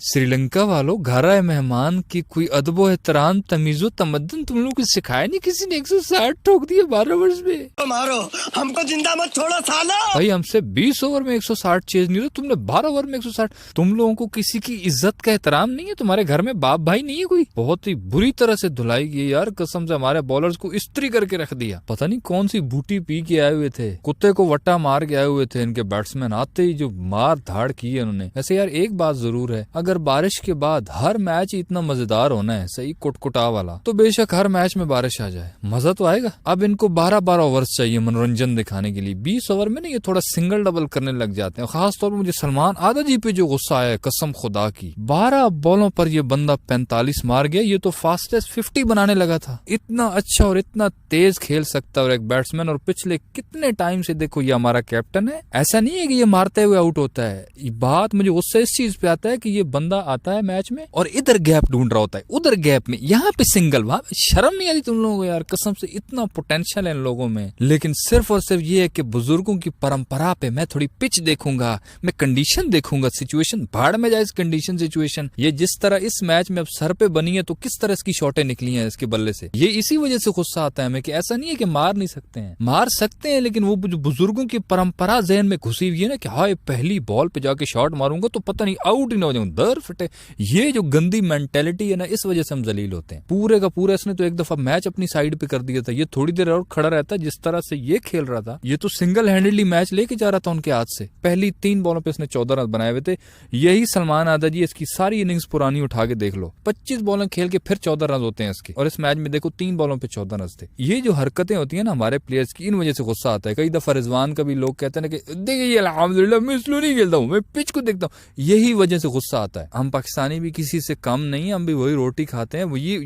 श्रीलंका वालों, घर आए मेहमान की कोई अदबो एहतराम तमीजो तमद्दुन तुम लोग को सिखाया नहीं किसी ने। 160 ठोक दिए 12 ओवर्स में। मारो हमको जिंदा मत छोड़ो सालो। भाई हमसे 20 ओवर में 160 चेज नहीं, तो तुमने 12 ओवर में 160। तुम लोगों को किसी की इज्जत का एहतराम नहीं है? तुम्हारे घर में बाप भाई नहीं है कोई? बहुत ही बुरी तरह से धुलाई की यार, कसम से हमारे बॉलर्स को इस्त्री करके रख दिया। पता नहीं कौन सी बूटी पी के आए हुए थे, कुत्ते को वट्टा मार के आए हुए थे इनके बैट्समैन। आते ही जो मार धाड़ की है उन्होंने। वैसे यार एक बात जरूर है, अगर बारिश के बाद हर मैच इतना मजेदार होना है, सही कुटकुटा वाला, तो बेशक हर मैच में बारिश आ जाए, मजा तो आएगा। अब इनको 12-12 ओवर्स चाहिए मनोरंजन दिखाने के लिए। 20 ओवर में ना ये थोड़ा सिंगल डबल करने लग जाते हैं। खास तौर पर मुझे सलमान आदा जी पे जो गुस्सा आया, कसम खुदा की। 12 बॉलों पर ये बंदा 45 मार गया। ये तो फास्टेस्ट 50 बनाने लगा था। इतना अच्छा और इतना तेज खेल सकता और एक बैट्समैन, और पिछले कितने टाइम से देखो ये हमारा कैप्टन है। ऐसा नहीं है कि ये मारते हुए आउट होता है। ये बात मुझे उससे इस चीज पे आता है कि ये बंदा आता है मैच में और इधर गैप ढूंढ रहा होता है, उधर गैप में, यहाँ पे सिंगल। वहां शर्म नहीं आती तुम लोगों को यार? कसम से इतना पोटेंशियल है इन लोगों में, लेकिन सिर्फ और सिर्फ ये है कि बुजुर्गों की परंपरा पे मैं थोड़ी पिच देखूंगा, मैं कंडीशन देखूंगा, सिचुएशन भाड़ में जाए। कंडीशन सिचुएशन ये जिस तरह इस मैच में अब सर पे बनी है, तो किस तरह इसकी शॉटें निकली हैं इसके बल्ले से, ये इसी वजह से गुस्सा आता है हमें कि ऐसा नहीं है कि मार नहीं सकते हैं, मार सकते हैं, लेकिन वो जो बुजुर्गों की परंपरा जहन में घुसी हुई है ना कि हाँ पहली बॉल पे जाके शॉट मारूंगा तो पता नहीं आउट ही ना हो जाऊं, दर फटे। ये जो गंदी मेंटेलिटी है ना, इस वजह से हम जलील होते हैं। पूरे का पूरा इसने तो एक दफा मैच अपनी साइड पे कर दिया था। ये थोड़ी देर और खड़ा रहता, जिस तरह से ये खेल रहा था, ये तो सिंगल हैंडेडली मैच लेके जा रहा था उनके हाथ से। पहली 3 बॉलों पे इसने 14 रन बनाए हुए थे। यही सलमान आदा जी, इसकी सारी इनिंग्स पुरानी उठा के देख लो, 25 बॉलें खेल के फिर 14 रन होते हैं इसके, और इस मैच में देखो 3 बॉलों पे 14 रन थे। ये जो हरकतें होती है ना हमारे प्लेयर्स की, इन वजह से गुस्सा आता है। कई दफा रिजवान का भी लोग कहते हैं ना कि देखिए अल्हम्दुलिल्लाह मैं स्लो नहीं खेलता हूँ, मैं पिच को देखता हूँ। यही वजह से गुस्सा आता है। हम पाकिस्तानी भी किसी से कम नहीं, हम भी वही रोटी खाते हैं। ये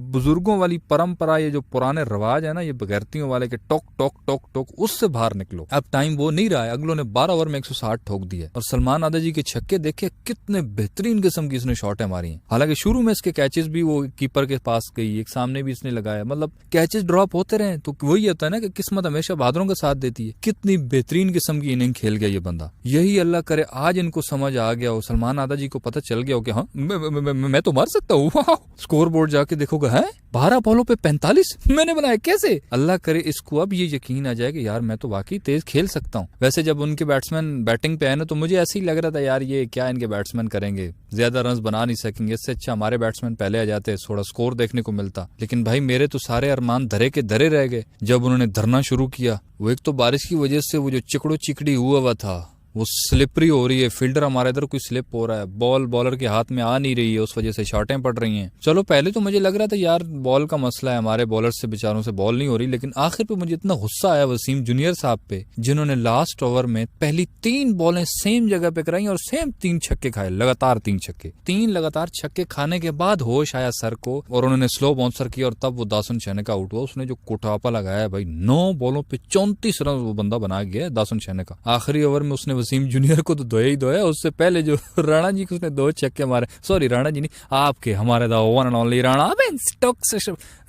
बुजुर्गों वाली परंपरा, ये जो पुराने रवाज है ना, ये बगैरतियों वाले के टोक टोक टोक टोक, उससे बाहर निकलो। अब टाइम वो नहीं रहा है। अगलों ने 12 ओवर में 160 ठोक दिए, और सलमान आदा जी के छक्के देखे कितने बेहतरीन किस्म की इसने शॉटें मारी हैं। हालांकि शुरू में इसके कैचेस भी वो कीपर के पास गई, एक सामने भी इसने लगाया, मतलब कैचेस ड्रॉप होते रहे। तो वही होता है ना कि किस्मत हमेशा बहादुरों का साथ देती है। कितनी बेहतरीन किस्म की इनिंग खेल गया ये बंदा। यही अल्लाह करे आज इनको समझ आ गया हो, सलमान आदा जी को पता चल गया हो कि हाँ मैं तो मार सकता हूँ। स्कोर बोर्ड जाके देखोगे, है 12 बॉलों पे 45 मैंने बनाया, कैसे? अल्लाह करे इसको अब ये यकीन आ जाए कि यार मैं तो वाकई तेज खेल सकता हूँ। वैसे जब उनके बैट्समैन बैटिंग पे आए ना, तो मुझे ऐसे ही लग रहा था यार ये क्या इनके बैट्समैन करेंगे, ज्यादा रन बना नहीं सकेंगे, इससे अच्छा हमारे बैट्समैन पहले आ जाते, थोड़ा स्कोर देखने को मिलता। लेकिन भाई मेरे तो सारे अरमान धरे के धरे रह गए जब उन्होंने धरना शुरू किया। वो एक तो बारिश की वजह से वो जो चिकड़ो चिकड़ी हुआ था वो स्लिपरी हो रही है, फील्डर हमारे इधर कोई स्लिप हो रहा है, बॉल बॉलर के हाथ में आ नहीं रही है, उस वजह से शॉटें पड़ रही हैं। चलो पहले तो मुझे लग रहा था यार बॉल का मसला है, हमारे बॉलर से बेचारों से बॉल नहीं हो रही, लेकिन आखिर पे मुझे इतना गुस्सा आया वसीम जूनियर साहब पे, जिन्होंने लास्ट ओवर में पहली 3 बॉलें सेम जगह पे कराई और सेम 3 छक्के खाए, लगातार 3 छक्के। 3 लगातार छक्के खाने के बाद होश आया सर को, और उन्होंने स्लो बाउंसर किया, और तब वो दासन शहने आउट हुआ। उसने जो कुटापा लगाया भाई, 9 बॉलों पे 34 रन वो बंदा बना गया दासन शहने का। आखिरी ओवर में उसने वसीम जूनियर को तो धोया ही धोया। उससे पहले जो राणा जी को उसने 2 छक्के मारे, सॉरी राणा जी नहीं, आपके हमारे the one and only Rana.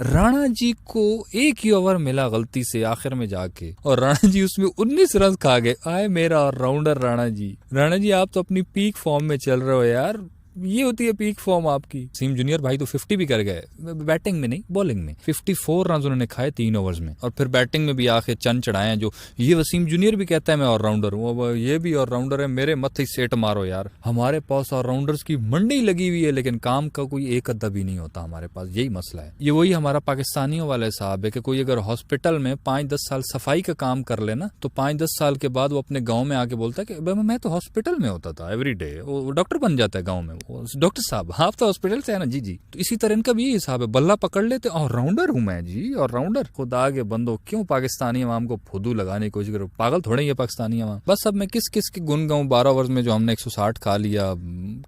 Rana ji को एक ही ओवर मिला गलती से आखिर में जाके, और राणा जी उसमें 19 रन खा गए। आए मेरा ऑलराउंडर राणा जी। राणा जी आप तो अपनी पीक फॉर्म में चल रहे हो यार, ये होती है पीक फॉर्म आपकी। सीम जूनियर भाई तो 50 भी कर गए, बैटिंग में नहीं बॉलिंग में 54 रन उन्होंने खाए 3 ओवर्स में, और फिर बैटिंग में भी आके चंद चढ़ाए। जो ये वसीम जूनियर भी कहता है मैं ऑलराउंडर हूँ, ये भी ऑलराउंडर है, मेरे मत ही सेट मारो यार। हमारे पास ऑलराउंडर्स की मंडी लगी हुई है, लेकिन काम का कोई एक अद्दा भी नहीं होता हमारे पास, यही मसला है। ये वही हमारा पाकिस्तानियों वाला हिसाब है कि कोई अगर हॉस्पिटल में 5-10 साल सफाई का काम कर लेना, तो 5-10 साल के बाद वो अपने गाँव में आके बोलता है कि मैं तो हॉस्पिटल में होता था एवरी डे, वो डॉक्टर बन जाता है गाँव में। डॉक्टर साहब आप तो हॉस्पिटल से है ना, जी जी। तो इसी तरह इनका भी ये हिसाब है, बल्ला पकड़ लेते ऑलराउंडर हूं मैं जी, ऑलराउंडर। खुदा के बंदो क्यों पाकिस्तानी अवाम को फुदू लगाने की कोशिश करो, पागल थोड़े ही पाकिस्तानी अवाम। बस अब मैं किस किस के गुन गाऊं, 12 ओवर्स में जो हमने 160 खा लिया,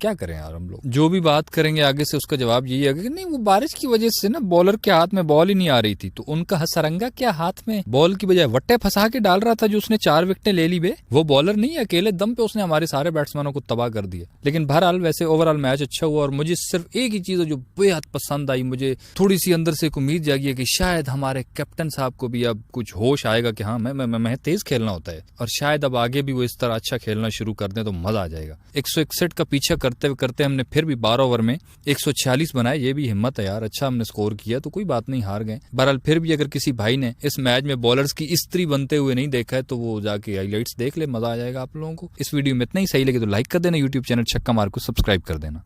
क्या करें यार हम लोग। जो भी बात करेंगे आगे से उसका जवाब यही है कि नहीं वो बारिश की वजह से ना बॉलर के हाथ में बॉल ही नहीं आ रही थी, तो उनका हसरंगा क्या हाथ में बॉल की बजाय वट्टे फंसा के डाल रहा था, जो उसने 4 विकेटें ले ली बे। वो बॉलर नहीं, अकेले दम पे उसने हमारे सारे बैट्समैनों को तबाह कर दिया। लेकिन बहरहाल वैसे ओवर ओवरऑल मैच अच्छा हुआ और मुझे सिर्फ एक ही चीज है जो बेहद पसंद आई, मुझे थोड़ी सी अंदर से एक उम्मीद जागी है कि शायद हमारे कैप्टन साहब को भी अब कुछ होश आएगा कि हाँ मैं तेज खेलना होता है, और शायद अब आगे भी वो इस तरह अच्छा खेलना शुरू कर दें तो मजा आ जाएगा। 161 का पीछा करते हमने फिर भी 12 ओवर में 146 बनाए, ये भी हिम्मत है यार, अच्छा हमने स्कोर किया, तो कोई बात नहीं, हार गए। बहरहाल फिर भी अगर किसी भाई ने इस मैच में बॉलर्स की स्त्री बनते हुए नहीं देखा है तो वो जाके हाइलाइट्स देख ले, मजा आ जाएगा आप लोगों को। इस वीडियो में इतना ही, सही लगे तो लाइक कर देना, यूट्यूब चैनल छक्का मार को सब्सक्राइब कर देना।